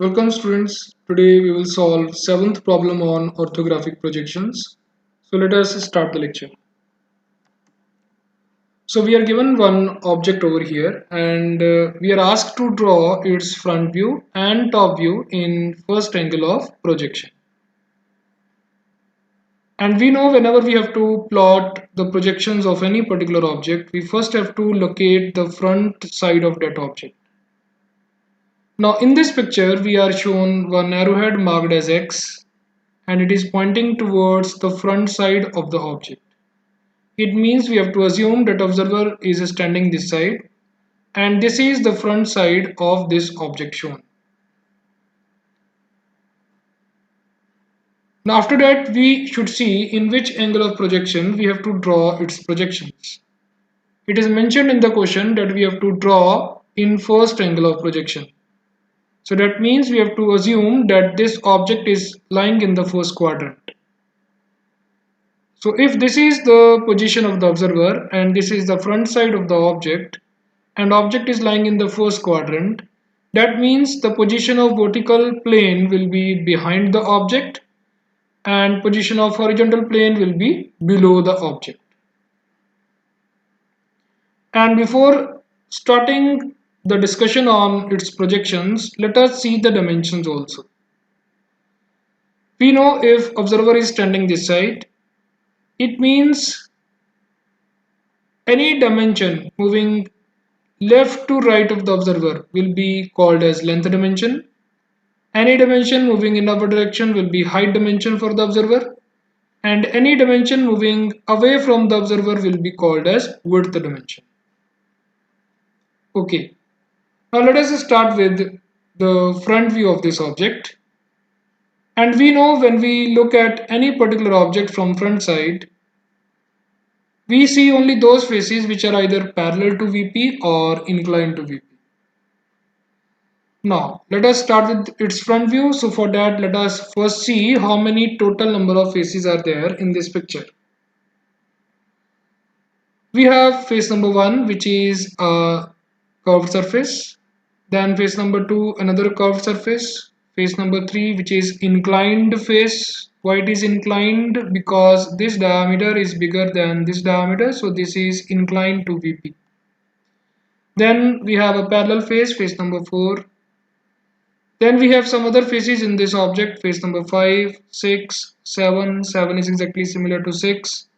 Welcome students. Today we will solve seventh problem on orthographic projections. So let us start the lecture. So we are given one object over here and we are asked to draw its front view and top view in first angle of projection. And we know whenever we have to plot the projections of any particular object, we first have to locate the front side of that object. Now in this picture we are shown one arrowhead marked as X and it is pointing towards the front side of the object. It means we have to assume that observer is standing this side and this is the front side of this object shown. Now after that we should see in which angle of projection we have to draw its projections. It is mentioned in the question that we have to draw in first angle of projection. So that means we have to assume that this object is lying in the first quadrant. So if this is the position of the observer and this is the front side of the object and object is lying in the first quadrant, that means the position of vertical plane will be behind the object and position of horizontal plane will be below the object. And before starting the discussion on its projections, let us see the dimensions also. We know if observer is standing this side, it means any dimension moving left to right of the observer will be called as length dimension. Any dimension moving in upward direction will be height dimension for the observer, and any dimension moving away from the observer will be called as width dimension. Okay, now let us start with the front view of this object. And we know when we look at any particular object from front side, we see only those faces which are either parallel to VP or inclined to VP. Now, let us start with its front view. So for that, let us first see how many total number of faces are there in this picture. We have face number 1, which is a curved surface. Then face number 2, another curved surface. Face number 3, which is inclined face. Why it is inclined? Because this diameter is bigger than this diameter. So this is inclined to VP. Then we have a parallel face, face number 4. Then we have some other faces in this object, face number 5, 6, 7. 7 is exactly similar to 6.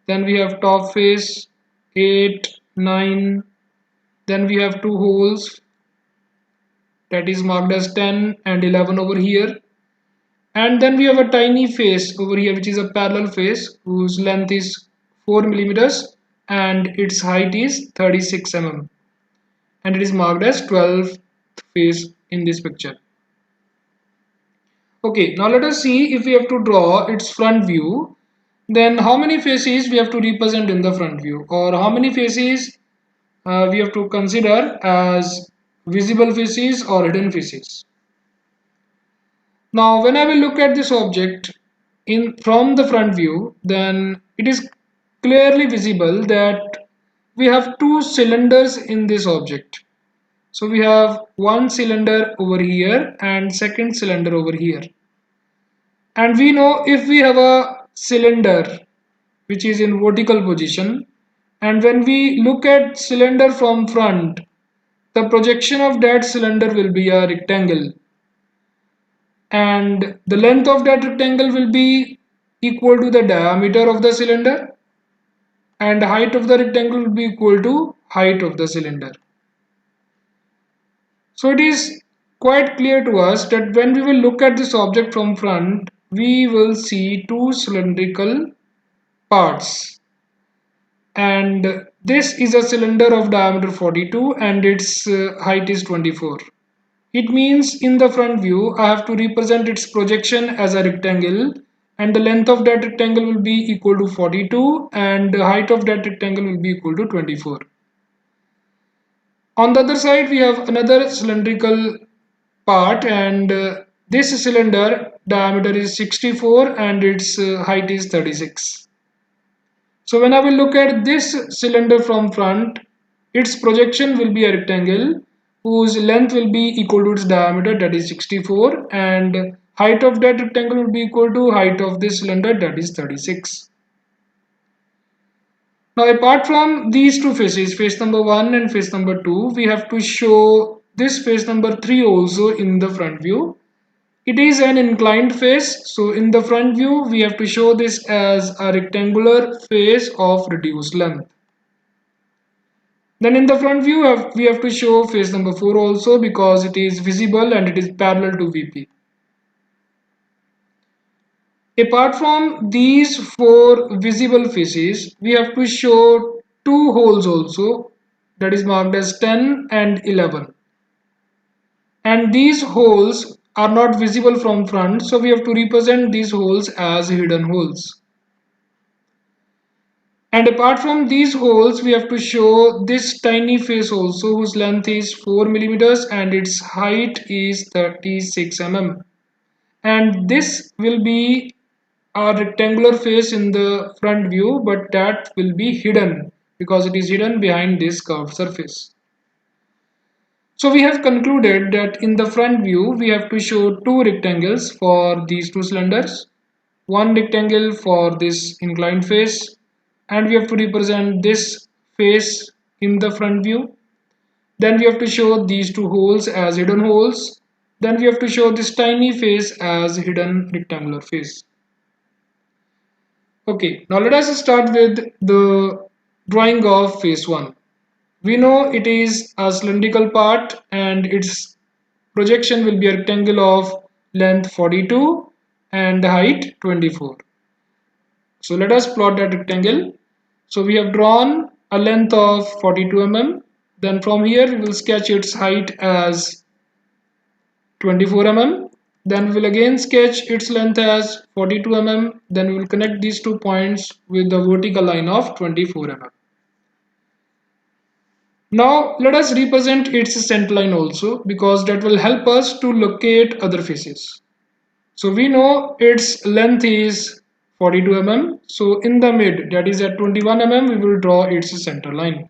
Then we have top face, 8, 9. Then we have two holes, that is marked as 10 and 11 over here. And then we have a tiny face over here, which is a parallel face whose length is 4 millimeters and its height is 36 mm. And it is marked as 12th face in this picture. Okay, now let us see if we have to draw its front view, then how many faces we have to represent in the front view, or how many faces we have to consider as visible faces or hidden faces. Now when I will look at this object from the front view, then it is clearly visible that we have two cylinders in this object. So we have one cylinder over here and second cylinder over here. And we know if we have a cylinder which is in vertical position, and when we look at cylinder from front, the projection of that cylinder will be a rectangle, and the length of that rectangle will be equal to the diameter of the cylinder, and the height of the rectangle will be equal to height of the cylinder. So it is quite clear to us that when we will look at this object from front, we will see two cylindrical parts, and this is a cylinder of diameter 42 and its height is 24. It means in the front view I have to represent its projection as a rectangle, and the length of that rectangle will be equal to 42 and the height of that rectangle will be equal to 24. On the other side we have another cylindrical part, and this cylinder diameter is 64 and its height is 36. So when I will look at this cylinder from front, its projection will be a rectangle, whose length will be equal to its diameter, that is 64, and height of that rectangle will be equal to height of this cylinder, that is 36. Now apart from these two faces, face number 1 and face number 2, we have to show this face number 3 also in the front view. It is an inclined face, so in the front view we have to show this as a rectangular face of reduced length. Then in the front view we have to show face number 4 also, because it is visible and it is parallel to VP. Apart from these 4 visible faces, we have to show 2 holes also, that is marked as 10 and 11. And these holes are not visible from front, so we have to represent these holes as hidden holes. And apart from these holes, we have to show this tiny face also, whose length is 4 millimeters and its height is 36 mm. And this will be a rectangular face in the front view, but that will be hidden because it is hidden behind this curved surface. So we have concluded that in the front view we have to show 2 rectangles for these 2 cylinders, 1 rectangle for this inclined face, and we have to represent this face in the front view. Then we have to show these 2 holes as hidden holes. Then we have to show this tiny face as hidden rectangular face. Okay, now let us start with the drawing of face 1. We know it is a cylindrical part and its projection will be a rectangle of length 42 and height 24. So let us plot that rectangle. So we have drawn a length of 42 mm. Then from here we will sketch its height as 24 mm. Then we will again sketch its length as 42 mm. Then we will connect these 2 points with the vertical line of 24 mm. Now let us represent its center line also, because that will help us to locate other faces. So we know its length is 42 mm. So in the mid, that is at 21 mm, we will draw its center line.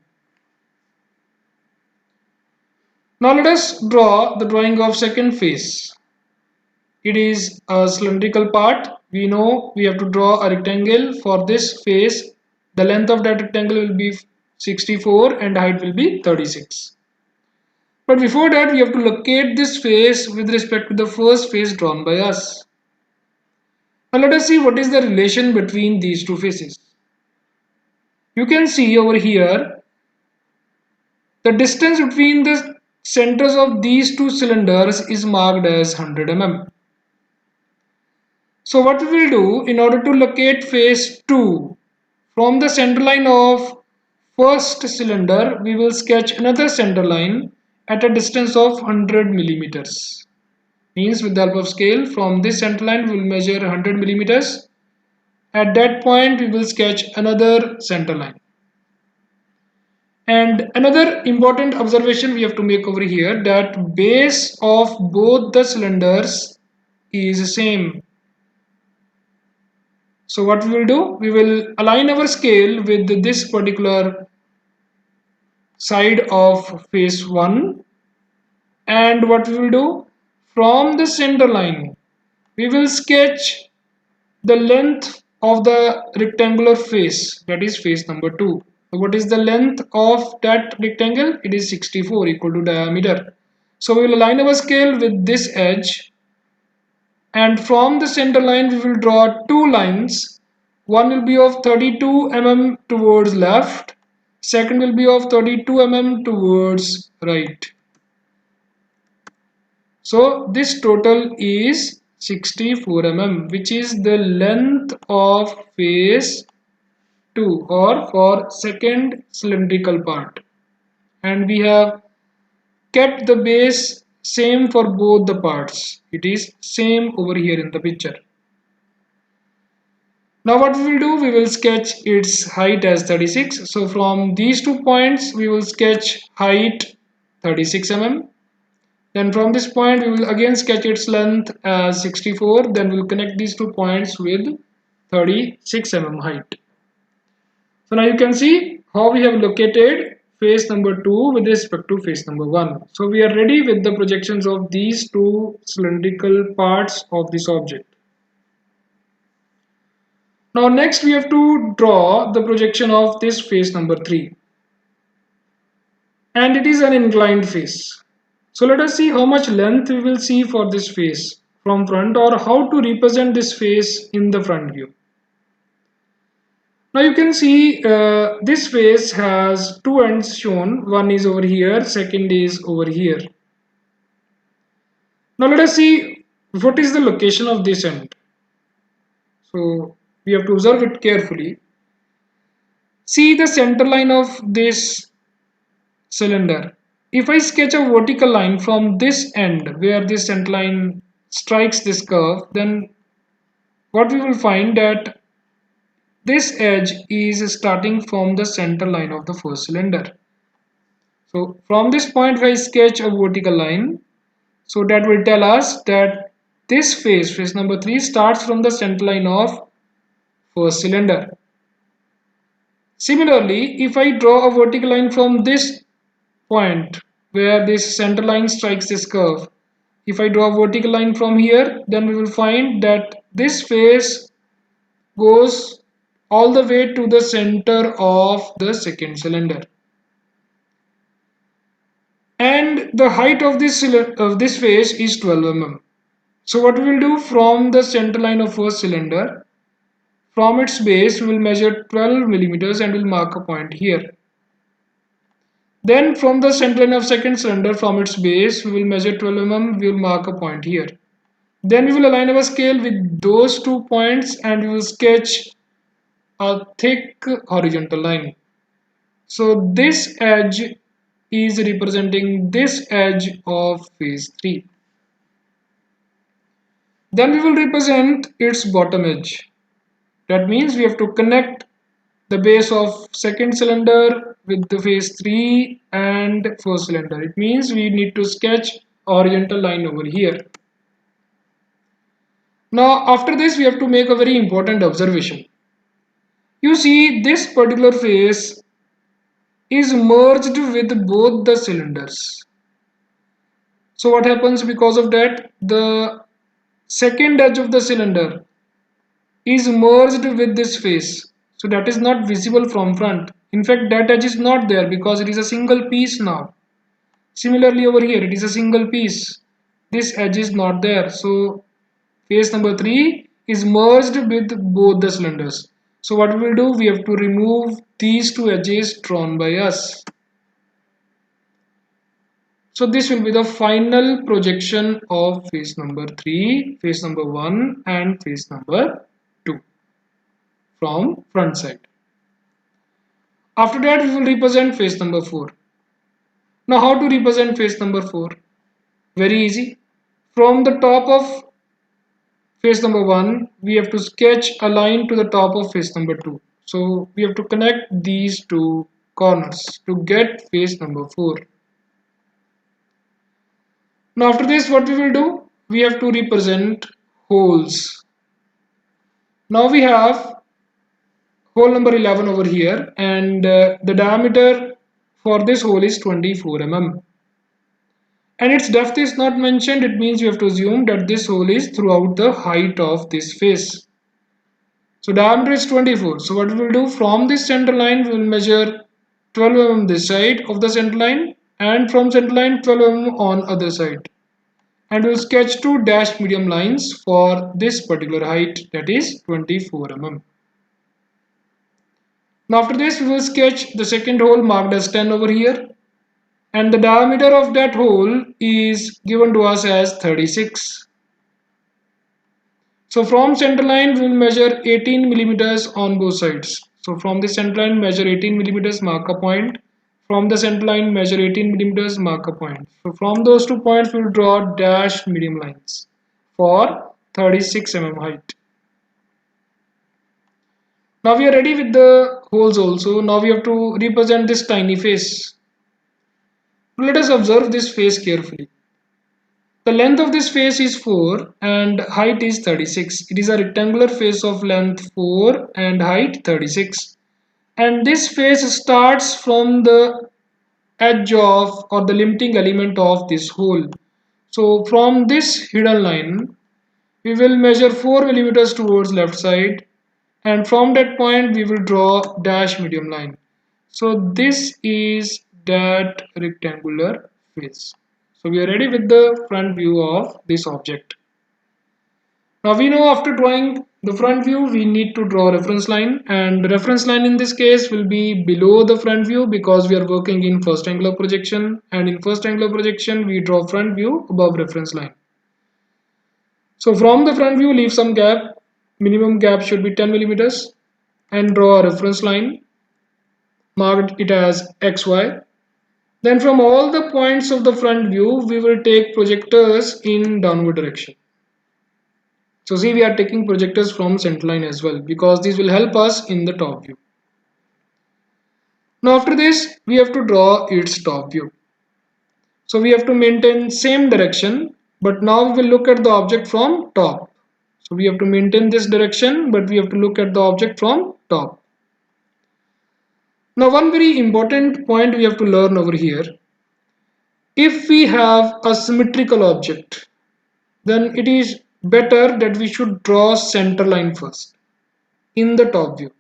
Now let us draw the drawing of second face. It is a cylindrical part. We know we have to draw a rectangle for this face. The length of that rectangle will be 64 and height will be 36. But before that we have to locate this face with respect to the first face drawn by us. Now let us see what is the relation between these two faces. You can see over here the distance between the centers of these two cylinders is marked as 100 mm. So what we will do in order to locate face 2, from the center line of first cylinder we will sketch another center line at a distance of 100 millimeters. Means with the help of scale, from this center line we will measure 100 millimeters. At that point we will sketch another center line. And another important observation we have to make over here, that base of both the cylinders is same. So what we will do, we will align our scale with this particular side of face 1, and what we will do, from the center line we will sketch the length of the rectangular face, that is face number 2. So what is the length of that rectangle? It is 64, equal to diameter. So we will align our scale with this edge, and from the center line we will draw 2 lines. One will be of 32 mm towards left, second will be of 32 mm towards right. So this total is 64 mm, which is the length of face 2, or for second cylindrical part. And we have kept the base same for both the parts. It is same over here in the picture. Now what we will do, we will sketch its height as 36. So from these 2 points we will sketch height 36 mm. Then from this point we will again sketch its length as 64. Then we will connect these 2 points with 36 mm height. So now you can see how we have located face number 2 with respect to face number 1. So we are ready with the projections of these two cylindrical parts of this object. Now next we have to draw the projection of this face number 3. And it is an inclined face. So let us see how much length we will see for this face from front, or how to represent this face in the front view. Now you can see this face has two ends shown. One is over here, second is over here. Now let us see what is the location of this end. So we have to observe it carefully. See the center line of this cylinder. If I sketch a vertical line from this end where this center line strikes this curve, then what we will find that this edge is starting from the center line of the first cylinder. So from this point, if I sketch a vertical line, so that will tell us that this face number 3, starts from the center line of first cylinder. Similarly, if I draw a vertical line from this point where this center line strikes this curve, if I draw a vertical line from here, then we will find that this face goes all the way to the center of the second cylinder. And the height of this face is 12 mm. So what we will do, from the center line of first cylinder, from its base we will measure 12 millimeters and will mark a point here. Then from the center line of second cylinder, from its base we will measure 12 mm, we will mark a point here. Then we will align our scale with those 2 points and we will sketch a thick horizontal line. So this edge is representing this edge of face 3. Then we will represent its bottom edge. That means we have to connect the base of second cylinder with the face 3 and first cylinder. It means we need to sketch a horizontal line over here. Now after this we have to make a very important observation. You see, this particular face is merged with both the cylinders. So what happens because of that? The second edge of the cylinder is merged with this face. So that is not visible from front. In fact, that edge is not there because it is a single piece now. Similarly over here, it is a single piece. This edge is not there. So face number 3 is merged with both the cylinders. So what we will do, we have to remove these two edges drawn by us. So this will be the final projection of face number 3, face number 1 and face number 2 from front side. After that we will represent face number 4. Now how to represent face number 4? Very easy. From the top of face number 1, we have to sketch a line to the top of face number 2. So we have to connect these two corners to get face number 4. Now after this, what we will do? We have to represent holes. Now we have hole number 11 over here, and the diameter for this hole is 24 mm. And its depth is not mentioned. It means you have to assume that this hole is throughout the height of this face. So diameter is 24. So what we will do, from this center line we will measure 12 mm this side of the center line, and from center line 12 mm on other side. And we will sketch two dashed medium lines for this particular height, that is 24 mm. Now after this we will sketch the second hole marked as 10 over here. And the diameter of that hole is given to us as 36. So from center line we will measure 18 millimeters on both sides. So from the center line measure 18 millimeters, mark a point. From the center line measure 18 millimeters, mark a point. So from those 2 points we will draw dashed medium lines for 36 mm height. Now we are ready with the holes also. Now we have to represent this tiny face. Let us observe this face carefully. The length of this face is 4 and height is 36. It is a rectangular face of length 4 and height 36. And this face starts from the edge of or the limiting element of this hole. So from this hidden line, we will measure 4 millimeters towards left side, and from that point we will draw dash medium line. So this is that rectangular face. So we are ready with the front view of this object. Now we know after drawing the front view we need to draw a reference line, and the reference line in this case will be below the front view because we are working in first angle of projection, and in first angle of projection we draw front view above reference line. So from the front view leave some gap, minimum gap should be 10 millimeters, and draw a reference line, mark it as XY. Then from all the points of the front view we will take projectors in downward direction. So see, we are taking projectors from center line as well because these will help us in the top view. Now after this we have to draw its top view. So we have to maintain same direction, but now we will look at the object from top. So we have to maintain this direction, but we have to look at the object from top. Now one very important point we have to learn over here. If we have a symmetrical object, then it is better that we should draw center line first in the top view.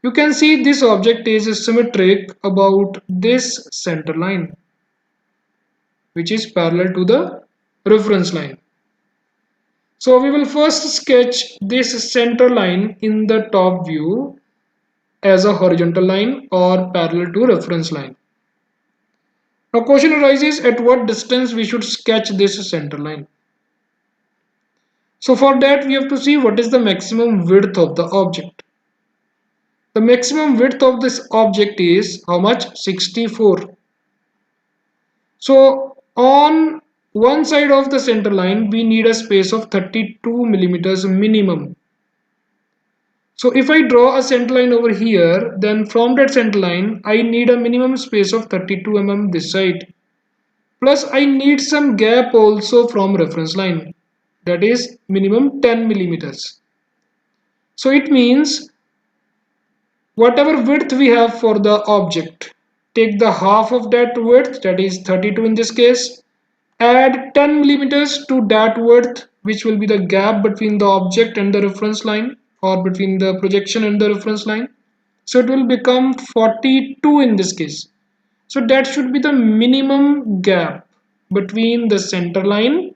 You can see this object is symmetric about this center line, which is parallel to the reference line. So we will first sketch this center line in the top view as a horizontal line or parallel to reference line. Now question arises, at what distance we should sketch this center line. So for that we have to see what is the maximum width of the object. The maximum width of this object is how much? 64. So on one side of the center line we need a space of 32 millimeters minimum. So if I draw a center line over here, then from that center line I need a minimum space of 32 mm this side. Plus I need some gap also from reference line, that is minimum 10 millimeters. So it means whatever width we have for the object, take the half of that width, that is 32 in this case, add 10 millimeters to that width, which will be the gap between the object and the reference line, or between the projection and the reference line. So it will become 42 in this case. So that should be the minimum gap between the center line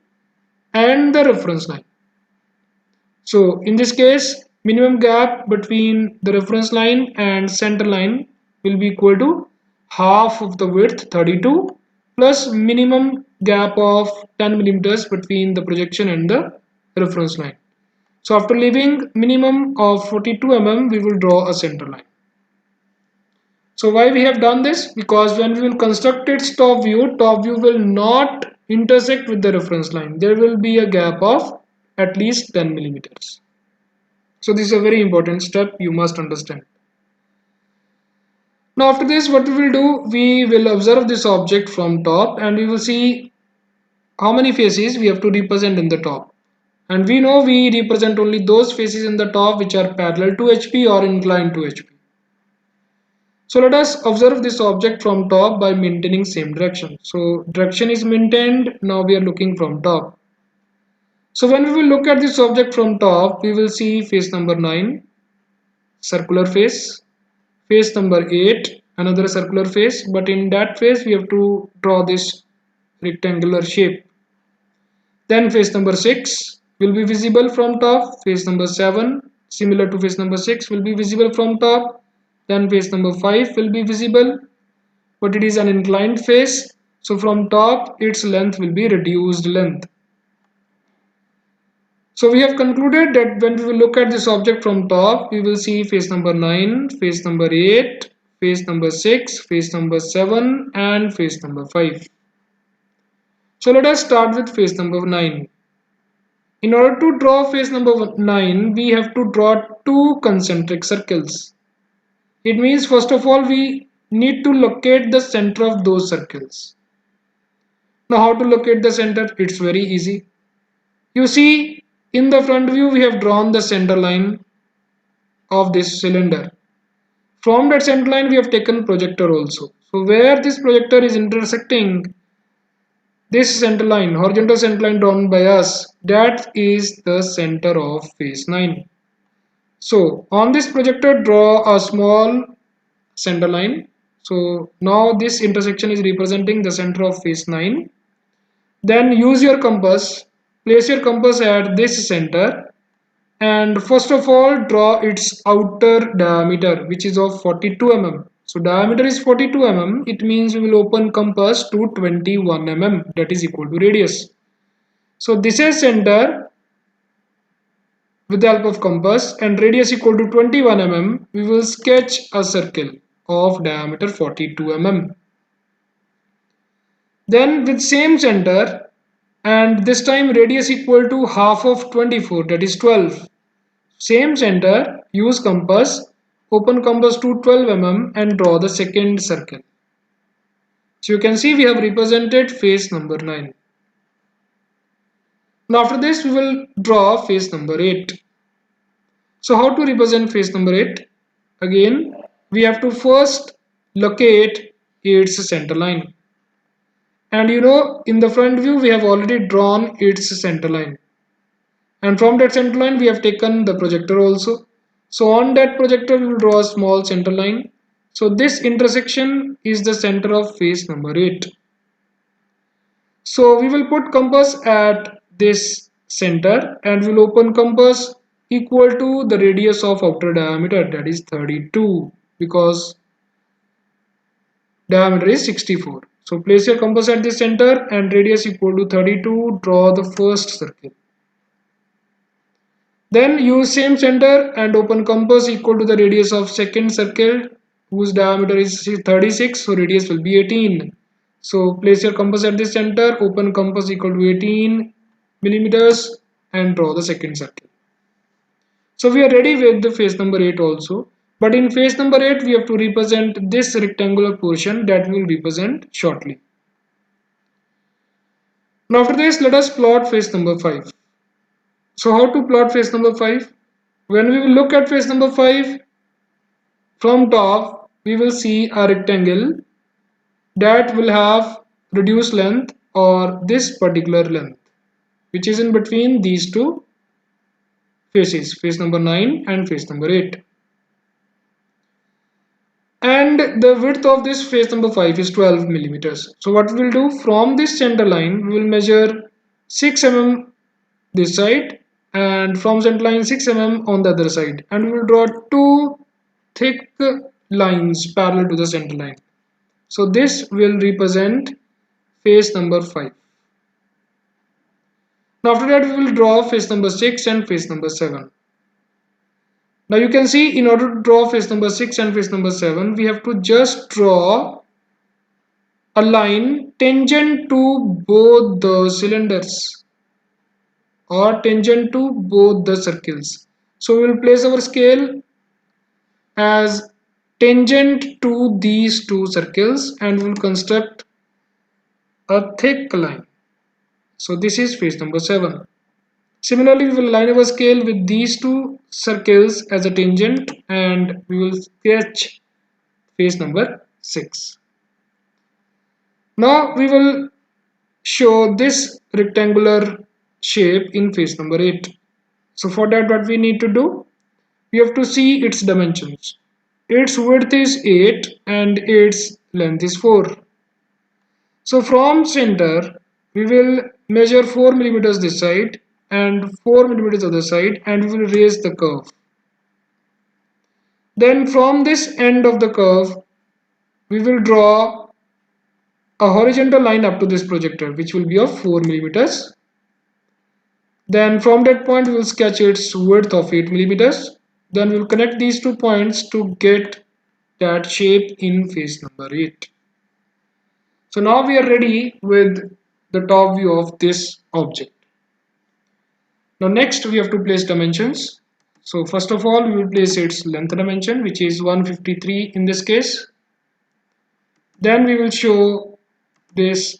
and the reference line. So in this case, minimum gap between the reference line and center line will be equal to half of the width 32 plus minimum gap of 10 millimeters between the projection and the reference line. So after leaving minimum of 42 mm, we will draw a center line. So why we have done this? Because when we will construct its top view will not intersect with the reference line. There will be a gap of at least 10 millimeters. So this is a very important step you must understand. Now after this, what we will do, we will observe this object from top and we will see how many faces we have to represent in the top. And we know we represent only those faces in the top which are parallel to HP or inclined to HP. So let us observe this object from top by maintaining same direction. So direction is maintained. Now we are looking from top. So when we will look at this object from top, we will see face number 9, circular face, face number 8, another circular face, but in that face we have to draw this rectangular shape. Then face number 6 will be visible from top, face number 7 similar to face number 6 will be visible from top. Then face number 5 will be visible, but it is an inclined face, so from top its length will be reduced length. So we have concluded that when we will look at this object from top, we will see face number 9, face number 8, face number 6, face number 7 and face number 5. So let us start with face number 9. In order to draw face number 9, we have to draw two concentric circles. It means first of all we need to locate the center of those circles. Now how to locate the center? It's very easy. You see in the front view we have drawn the center line of this cylinder. From that center line we have taken projector also. So where this projector is intersecting this center line, horizontal center line drawn by us, that is the center of face 9. So on this projector, draw a small center line. So now this intersection is representing the center of face 9. Then use your compass, place your compass at this center, and first of all draw its outer diameter, which is of 42 mm. So diameter is 42 mm, it means we will open compass to 21 mm, that is equal to radius. So this is center with the help of compass and radius equal to 21 mm, we will sketch a circle of diameter 42 mm. Then with same center and this time radius equal to half of 24, that is 12. Same center, use compass, open compass to 12 mm and draw the second circle. So you can see we have represented face number 9. Now after this we will draw face number 8. So how to represent face number 8? Again, we have to first locate its center line. And you know, in the front view we have already drawn its center line. And from that center line we have taken the projector also. So on that projector we will draw a small center line. So this intersection is the center of face number 8. So we will put compass at this center and we will open compass equal to the radius of outer diameter, that is 32, because diameter is 64. So place your compass at the center and radius equal to 32, draw the first circle. Then use same center and open compass equal to the radius of second circle whose diameter is 36, so radius will be 18. So place your compass at the center, open compass equal to 18 millimeters and draw the second circle. So we are ready with the face number 8 also. But in face number 8 we have to represent this rectangular portion that we will represent shortly. Now after this let us plot face number 5. So how to plot face number 5? When we will look at face number 5, from top we will see a rectangle that will have reduced length or this particular length, which is in between these two faces, face number 9 and face number 8. And the width of this face number 5 is 12 millimeters. So what we will do, from this center line we will measure 6 mm this side and from center line 6 mm on the other side, and we will draw two thick lines parallel to the center line. So this will represent face number 5. Now after that we will draw face number 6 and face number 7. Now you can see, in order to draw face number 6 and face number 7, we have to just draw a line tangent to both the cylinders or tangent to both the circles. So we will place our scale as tangent to these two circles and we will construct a thick line. So this is face number 7. Similarly, we will line our scale with these two circles as a tangent and we will sketch face number 6. Now we will show this rectangular shape in face number 8. So for that what we need to do? We have to see its dimensions. Its width is 8 and its length is 4. So from center we will measure 4 millimeters this side and 4 millimeters other side and we will raise the curve. Then from this end of the curve we will draw a horizontal line up to this projector which will be of 4 millimeters. Then from that point we will sketch its width of 8 millimeters. Then we will connect these two points to get that shape in face number 8. So now we are ready with the top view of this object. Now next we have to place dimensions. So first of all we will place its length dimension, which is 153 in this case. Then we will show this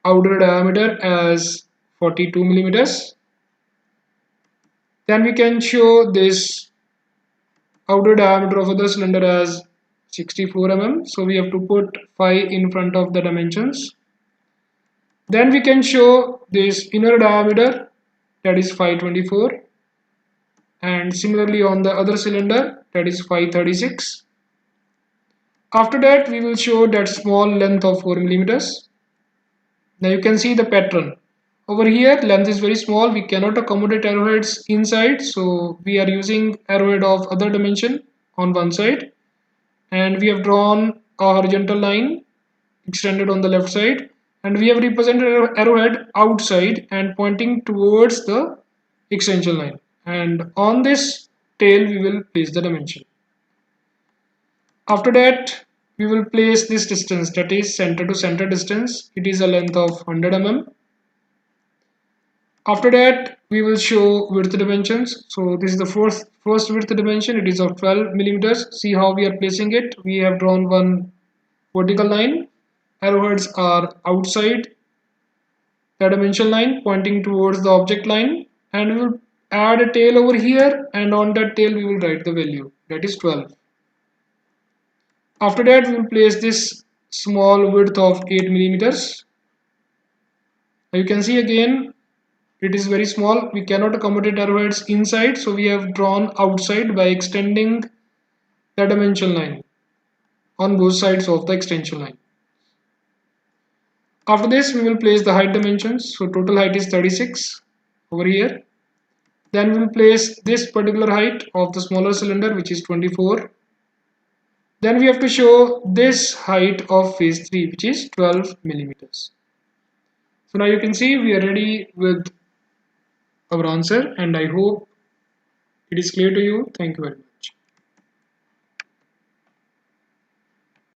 outer diameter as 42 millimeters. Then we can show this outer diameter of the cylinder as 64 mm. So we have to put 5 in front of the dimensions. Then we can show this inner diameter, that is 524, and similarly on the other cylinder, that is 536. After that we will show that small length of 4 millimeters. Now you can see the pattern. Over here length is very small, we cannot accommodate arrowheads inside, so we are using arrowhead of other dimension on one side, and we have drawn a horizontal line extended on the left side, and we have represented arrowhead outside and pointing towards the extension line, and on this tail we will place the dimension. After that we will place this distance, that is center to center distance. It is a length of 100 mm. After that we will show width dimensions. So this is the first width dimension, it is of 12 millimeters. See how we are placing it. We have drawn one vertical line, arrowheads are outside the dimension line pointing towards the object line, and we will add a tail over here, and on that tail we will write the value, that is 12. After that we will place this small width of 8 millimeters. Now you can see again it is very small, we cannot accommodate arrowheads inside, so we have drawn outside by extending the dimension line on both sides of the extension line. After this we will place the height dimensions. So total height is 36 over here. Then we will place this particular height of the smaller cylinder, which is 24. Then we have to show this height of phase 3, which is 12 millimeters. So now you can see we are ready with our answer, and I hope it is clear to you. Thank you very much.